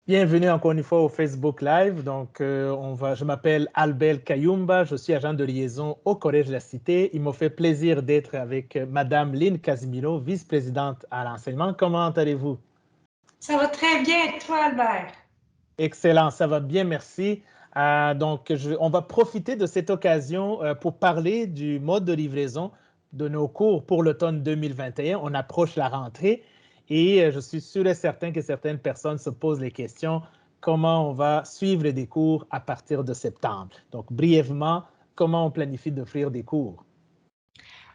Bienvenue encore une fois au Facebook Live. Donc, je m'appelle Albert Kayumba, je suis agent de liaison au Collège de la Cité. Il me fait plaisir d'être avec Madame Lynn Casimiro, vice-présidente à l'enseignement. Comment allez-vous? Ça va très bien, et toi, Albert? Excellent, ça va bien, merci. On va profiter de cette occasion pour parler du mode de livraison de nos cours pour l'automne 2021. On approche la rentrée et je suis sûr et certain que certaines personnes se posent les questions comment on va suivre des cours à partir de septembre. Donc, brièvement, comment on planifie d'offrir des cours?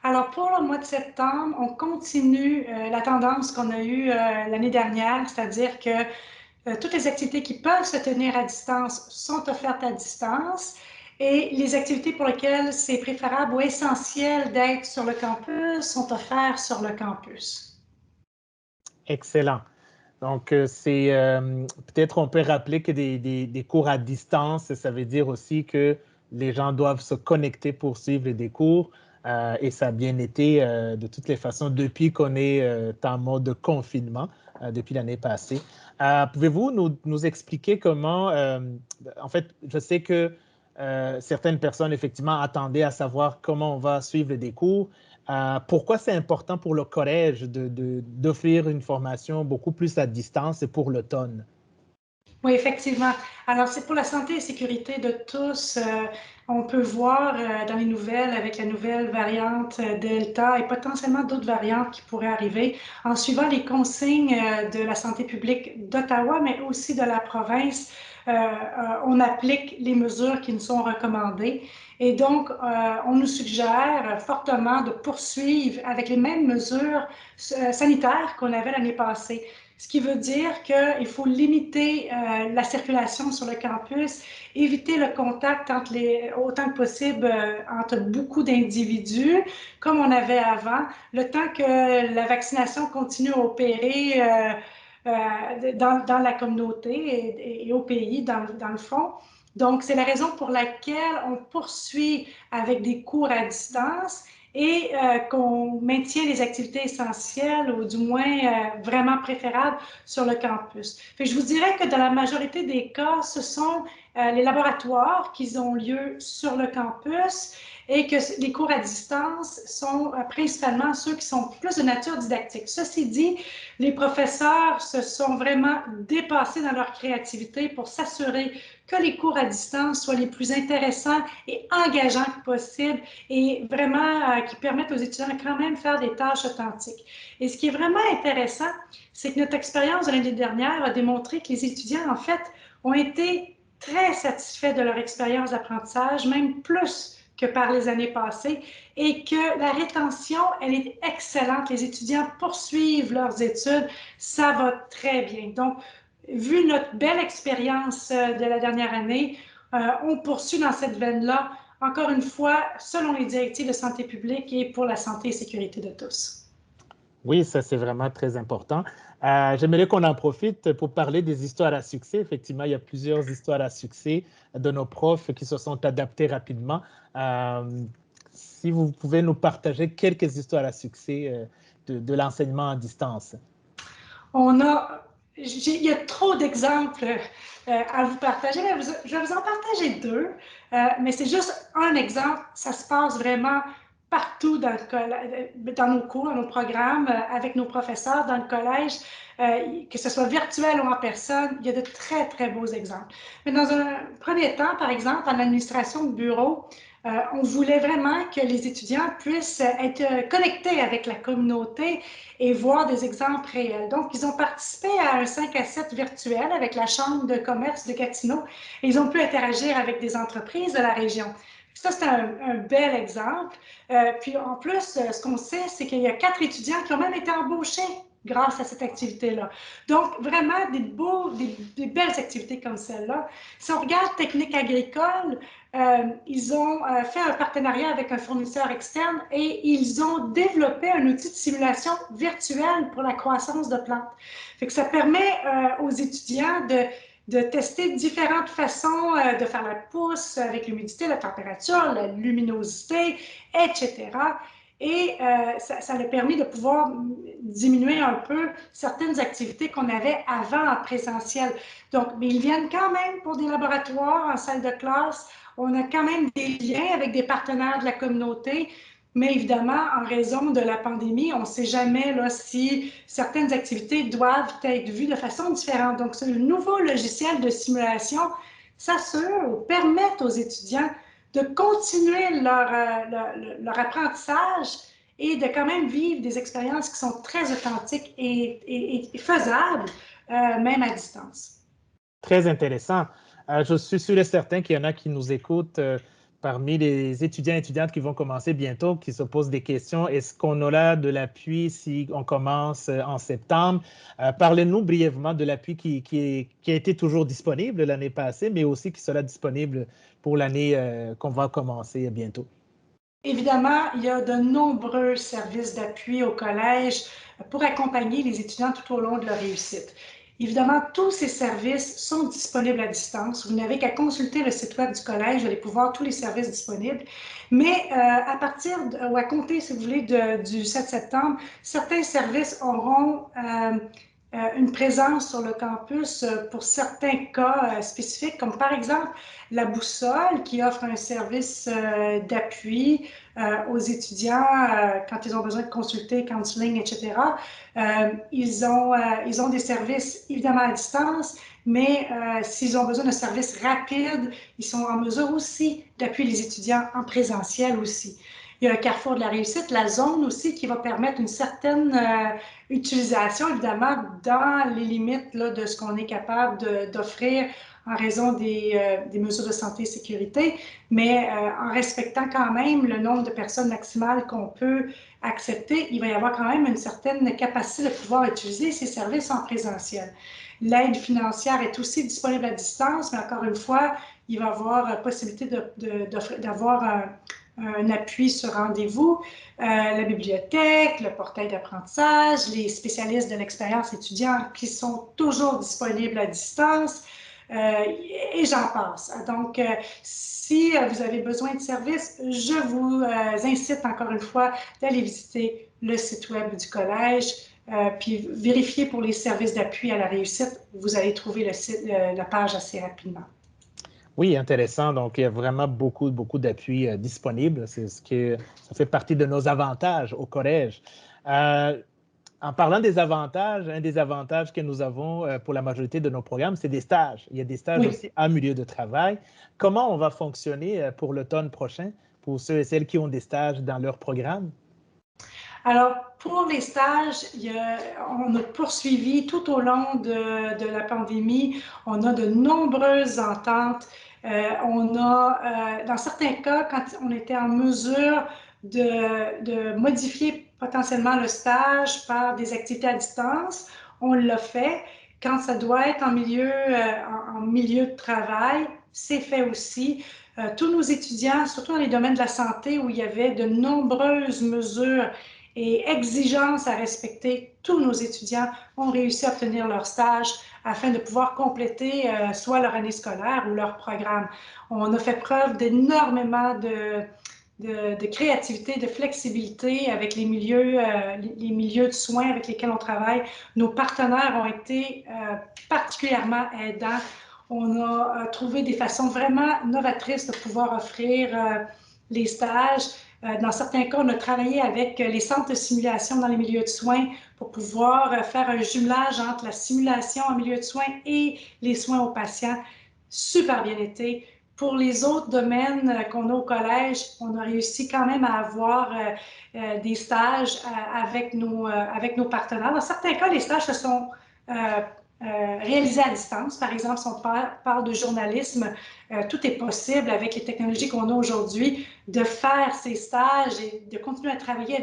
Alors, pour le mois de septembre, on continue la tendance qu'on a eue l'année dernière, c'est-à-dire que toutes les activités qui peuvent se tenir à distance sont offertes à distance et les activités pour lesquelles c'est préférable ou essentiel d'être sur le campus sont offertes sur le campus. Excellent. Donc, peut-être on peut rappeler que des cours à distance, ça veut dire aussi que les gens doivent se connecter pour suivre des cours. Et ça a bien été de toutes les façons depuis qu'on est en mode confinement, depuis l'année passée. Pouvez-vous nous expliquer comment, en fait, je sais que certaines personnes, effectivement, attendaient à savoir comment on va suivre des cours. Pourquoi c'est important pour le collège d'offrir une formation beaucoup plus à distance et pour l'automne? Oui, effectivement. Alors, c'est pour la santé et sécurité de tous. On peut voir dans les nouvelles avec la nouvelle variante Delta et potentiellement d'autres variantes qui pourraient arriver en suivant les consignes de la santé publique d'Ottawa, mais aussi de la province. On applique les mesures qui nous sont recommandées. Et donc, on nous suggère fortement de poursuivre avec les mêmes mesures sanitaires qu'on avait l'année passée. Ce qui veut dire qu'il faut limiter la circulation sur le campus, éviter le contact autant que possible entre beaucoup d'individus, comme on avait avant, le temps que la vaccination continue à opérer dans la communauté et au pays, dans le fond. Donc, c'est la raison pour laquelle on poursuit avec des cours à distance et qu'on maintient les activités essentielles ou du moins vraiment préférables sur le campus. Fait que je vous dirais que dans la majorité des cas, ce sont les laboratoires qui ont lieu sur le campus et que les cours à distance sont principalement ceux qui sont plus de nature didactique. Ceci dit, les professeurs se sont vraiment dépassés dans leur créativité pour s'assurer que les cours à distance soient les plus intéressants et engageants que possible et vraiment qui permettent aux étudiants de quand même faire des tâches authentiques. Et ce qui est vraiment intéressant, c'est que notre expérience de l'année dernière a démontré que les étudiants, en fait, ont été très satisfaits de leur expérience d'apprentissage, même plus que par les années passées, et que la rétention, elle est excellente. Les étudiants poursuivent leurs études, ça va très bien. Donc, vu notre belle expérience de la dernière année, on poursuit dans cette veine-là, encore une fois, selon les directives de santé publique et pour la santé et sécurité de tous. Oui, ça c'est vraiment très important. J'aimerais qu'on en profite pour parler des histoires à succès. Effectivement, il y a plusieurs histoires à succès de nos profs qui se sont adaptés rapidement. Si vous pouvez nous partager quelques histoires à succès de l'enseignement à distance. Il y a trop d'exemples à vous partager, mais je vais vous en partager deux. Mais c'est juste un exemple. Ça se passe vraiment partout dans nos cours, dans nos programmes, avec nos professeurs, dans le collège, que ce soit virtuel ou en personne. Il y a de très, très beaux exemples. Mais dans un premier temps, par exemple, en administration de bureau, on voulait vraiment que les étudiants puissent être connectés avec la communauté et voir des exemples réels. Donc, ils ont participé à un 5 à 7 virtuel avec la Chambre de commerce de Gatineau et ils ont pu interagir avec des entreprises de la région. Ça, c'est un bel exemple. Puis, en plus, ce qu'on sait, c'est qu'il y a 4 étudiants qui ont même été embauchés grâce à cette activité-là. Donc, vraiment, des belles activités comme celle-là. Si on regarde technique agricole, ils ont fait un partenariat avec un fournisseur externe et ils ont développé un outil de simulation virtuelle pour la croissance de plantes. Fait que ça permet aux étudiants de tester différentes façons de faire la pousse avec l'humidité, la température, la luminosité, etc. Et ça a permis de pouvoir diminuer un peu certaines activités qu'on avait avant en présentiel. Donc, mais ils viennent quand même pour des laboratoires en salle de classe. On a quand même des liens avec des partenaires de la communauté. Mais évidemment, en raison de la pandémie, on ne sait jamais là, si certaines activités doivent être vues de façon différente. Donc, ce nouveau logiciel de simulation s'assure, permet aux étudiants de continuer leur apprentissage et de quand même vivre des expériences qui sont très authentiques et faisables, même à distance. Très intéressant. Je suis sûr et certain qu'il y en a qui nous écoutent parmi les étudiants et étudiantes qui vont commencer bientôt, qui se posent des questions. Est-ce qu'on aura de l'appui si on commence en septembre? Parlez-nous brièvement de l'appui qui a été toujours disponible l'année passée, mais aussi qui sera disponible pour l'année qu'on va commencer bientôt. Évidemment, il y a de nombreux services d'appui au collège pour accompagner les étudiants tout au long de leur réussite. Évidemment, tous ces services sont disponibles à distance. Vous n'avez qu'à consulter le site web du collège, vous allez pouvoir voir tous les services disponibles. Mais à partir ou à compter, si vous voulez, du 7 septembre, certains services auront une présence sur le campus pour certains cas spécifiques, comme par exemple la Boussole qui offre un service d'appui aux étudiants quand ils ont besoin de consulter, counseling, etc. Ils ont des services évidemment à distance, mais s'ils ont besoin de services rapides, ils sont en mesure aussi d'appuyer les étudiants en présentiel aussi. Il y a un carrefour de la réussite, la zone aussi qui va permettre une certaine utilisation, évidemment, dans les limites là, de ce qu'on est capable d'offrir en raison des mesures de santé et sécurité, mais en respectant quand même le nombre de personnes maximales qu'on peut accepter, il va y avoir quand même une certaine capacité de pouvoir utiliser ces services en présentiel. L'aide financière est aussi disponible à distance, mais encore une fois, il va y avoir possibilité d'avoir un appui sur rendez-vous, la bibliothèque, le portail d'apprentissage, les spécialistes de l'expérience étudiante qui sont toujours disponibles à distance, et j'en passe. Donc, si vous avez besoin de services, je vous incite encore une fois d'aller visiter le site web du collège, puis vérifier pour les services d'appui à la réussite. Vous allez trouver la page assez rapidement. Oui, intéressant. Donc, il y a vraiment beaucoup d'appuis disponibles. Ça fait partie de nos avantages au collège. En parlant des avantages, un des avantages que nous avons pour la majorité de nos programmes, c'est des stages. Il y a des stages aussi en milieu de travail. Comment on va fonctionner pour l'automne prochain pour ceux et celles qui ont des stages dans leur programme? Alors, pour les stages, on a poursuivi tout au long de la pandémie. On a de nombreuses ententes. Dans certains cas, quand on était en mesure de modifier potentiellement le stage par des activités à distance, on l'a fait. Quand ça doit être en milieu de travail, c'est fait aussi. Tous nos étudiants, surtout dans les domaines de la santé où il y avait de nombreuses mesures et exigences à respecter, tous nos étudiants ont réussi à obtenir leur stage afin de pouvoir compléter soit leur année scolaire ou leur programme. On a fait preuve d'énormément de créativité, de flexibilité avec les milieux de soins avec lesquels on travaille. Nos partenaires ont été particulièrement aidants. On a trouvé des façons vraiment novatrices de pouvoir offrir les stages. Dans certains cas, on a travaillé avec les centres de simulation dans les milieux de soins pour pouvoir faire un jumelage entre la simulation en milieu de soins et les soins aux patients. Super bien été. Pour les autres domaines qu'on a au collège, on a réussi quand même à avoir des stages avec nos partenaires. Dans certains cas, les stages se sont réalisés à distance. Par exemple, si on parle de journalisme, tout est possible avec les technologies qu'on a aujourd'hui de faire ces stages et de continuer à travailler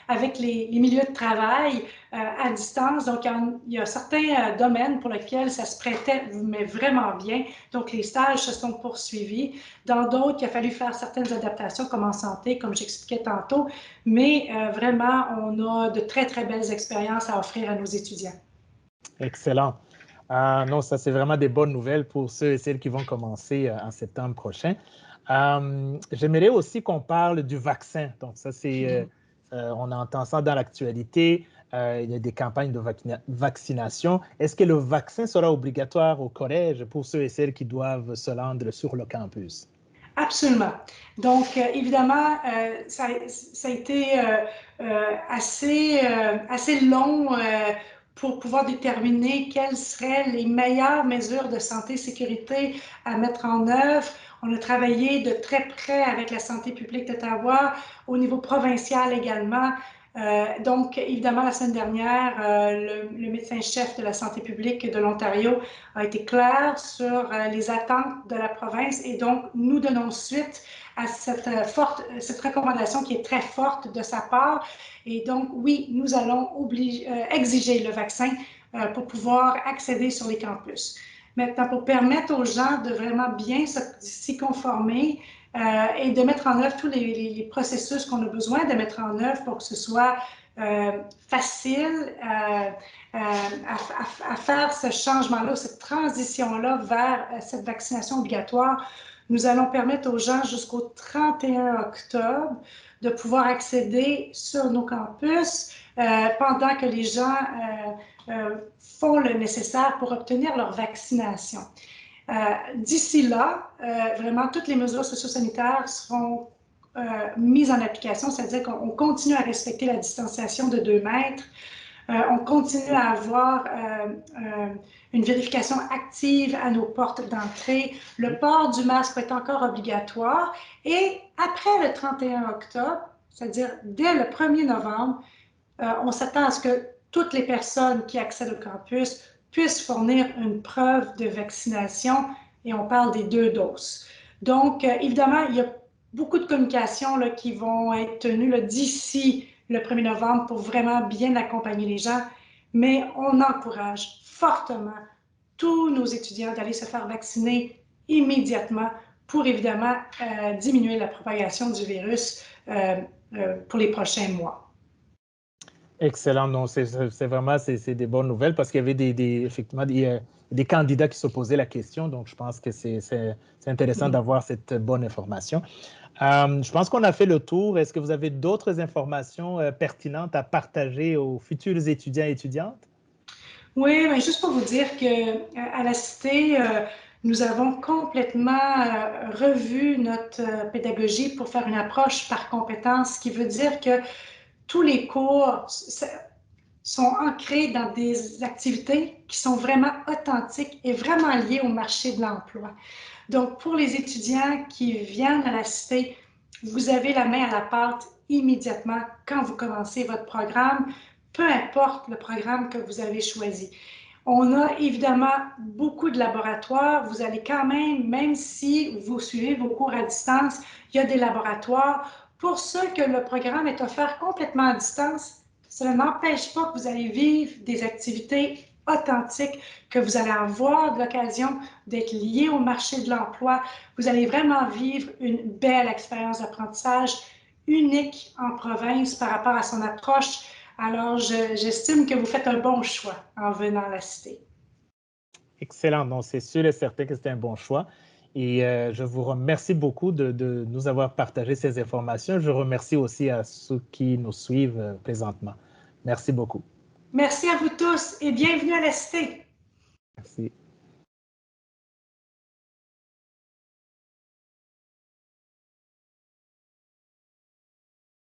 avec les milieux de travail à distance. Donc, il y a certains domaines pour lesquels ça se prêtait, mais vraiment bien. Donc, les stages se sont poursuivis. Dans d'autres, il a fallu faire certaines adaptations, comme en santé, comme j'expliquais tantôt. Mais vraiment, on a de très, très belles expériences à offrir à nos étudiants. Excellent. Non, ça, c'est vraiment des bonnes nouvelles pour ceux et celles qui vont commencer en septembre prochain. J'aimerais aussi qu'on parle du vaccin. Donc, ça, on entend ça dans l'actualité. Il y a des campagnes de vaccination. Est-ce que le vaccin sera obligatoire au collège pour ceux et celles qui doivent se rendre sur le campus? Absolument. Donc, évidemment, ça a été assez long pour pouvoir déterminer quelles seraient les meilleures mesures de santé et sécurité à mettre en œuvre. On a travaillé de très près avec la santé publique d'Ottawa, au niveau provincial également. Donc, évidemment, la semaine dernière, le médecin-chef de la santé publique de l'Ontario a été clair sur les attentes de la province et donc nous donnons suite à cette recommandation qui est très forte de sa part. Et donc, oui, nous allons exiger le vaccin pour pouvoir accéder sur les campus. Maintenant, pour permettre aux gens de vraiment bien s'y conformer, et de mettre en œuvre tous les processus qu'on a besoin de mettre en œuvre pour que ce soit facile à faire ce changement-là, cette transition-là vers cette vaccination obligatoire. Nous allons permettre aux gens jusqu'au 31 octobre de pouvoir accéder sur nos campus pendant que les gens font le nécessaire pour obtenir leur vaccination. D'ici là, vraiment, toutes les mesures socio-sanitaires seront mises en application, c'est-à-dire qu'on continue à respecter la distanciation de 2 mètres, on continue à avoir une vérification active à nos portes d'entrée, le port du masque est encore obligatoire et après le 31 octobre, c'est-à-dire dès le 1er novembre, on s'attend à ce que toutes les personnes qui accèdent au campus puissent fournir une preuve de vaccination et on parle des 2 doses. Donc, évidemment, il y a beaucoup de communications là, qui vont être tenues d'ici le 1er novembre pour vraiment bien accompagner les gens, mais on encourage fortement tous nos étudiants d'aller se faire vacciner immédiatement pour évidemment diminuer la propagation du virus pour les prochains mois. Excellent. Non, c'est vraiment des bonnes nouvelles parce qu'il y avait effectivement des candidats qui se posaient la question. Donc, je pense que c'est intéressant d'avoir cette bonne information. Je pense qu'on a fait le tour. Est-ce que vous avez d'autres informations pertinentes à partager aux futurs étudiants et étudiantes? Oui, mais juste pour vous dire qu'à la Cité, nous avons complètement revu notre pédagogie pour faire une approche par compétence, ce qui veut dire que tous les cours sont ancrés dans des activités qui sont vraiment authentiques et vraiment liées au marché de l'emploi. Donc, pour les étudiants qui viennent à la Cité, vous avez la main à la pâte immédiatement quand vous commencez votre programme, peu importe le programme que vous avez choisi. On a évidemment beaucoup de laboratoires. Vous allez quand même si vous suivez vos cours à distance, il y a des laboratoires. Pour ceux que le programme est offert complètement à distance, cela n'empêche pas que vous allez vivre des activités authentiques, que vous allez avoir l'occasion d'être lié au marché de l'emploi. Vous allez vraiment vivre une belle expérience d'apprentissage unique en province par rapport à son approche. Alors, j'estime que vous faites un bon choix en venant à la Cité. Excellent. Donc, c'est sûr et certain que c'est un bon choix. Et je vous remercie beaucoup de nous avoir partagé ces informations. Je remercie aussi à ceux qui nous suivent présentement. Merci beaucoup. Merci à vous tous et bienvenue à la Cité. Merci.